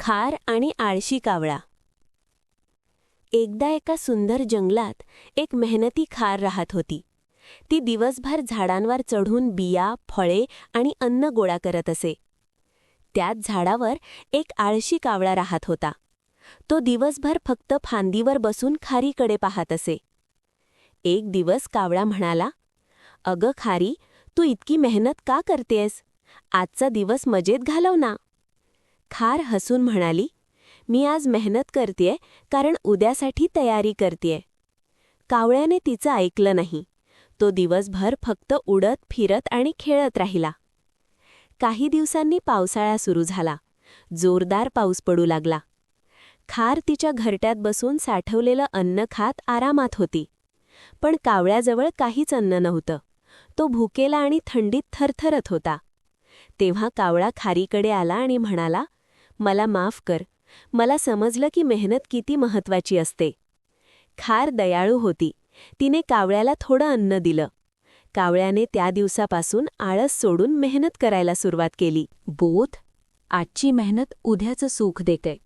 खार आणि आळशी कावळा. एकदा एका सुंदर जंगलात एक मेहनती खार राहत होती. ती दिवसभर झाडांवर चढून बिया, फळे आणि अन्न गोळा करत असे. त्याच झाडावर एक आळशी कावळा राहत होता. तो दिवसभर फक्त फांदीवर बसून खारीकडे पाहत असे. एक दिवस कावळा म्हणाला, "अगं खारी, तू इतकी मेहनत का करतेस? आजचा दिवस मजेत घालव ना." खार हसून म्हणाली, "मी आज मेहनत करतेय कारण उद्यासाठी तयारी करतेय." कावळ्याने तिचं ऐकलं नाही. तो दिवसभर फक्त उडत फिरत आणि खेळत राहिला. काही दिवसांनी पावसाळा सुरू झाला. जोरदार पाऊस पडू लागला. खार तिच्या घरट्यात बसून साठवलेलं अन्न खात आरामात होती. पण कावळ्याजवळ काहीच अन्न नव्हतं. तो भुकेला आणि थंडीत थरथरत होता. तेव्हा कावळा खारीकडे आला आणि म्हणाला, "मला माफ कर. मला समजलं की मेहनत किती महत्वाची असते." खार दयाळू होती. तिने कावळ्याला थोडं अन्न दिलं. कावळ्याने त्या दिवसापासून आळस सोडून मेहनत करायला सुरुवात केली. बोध, आजची मेहनत उद्याचं सुख देते.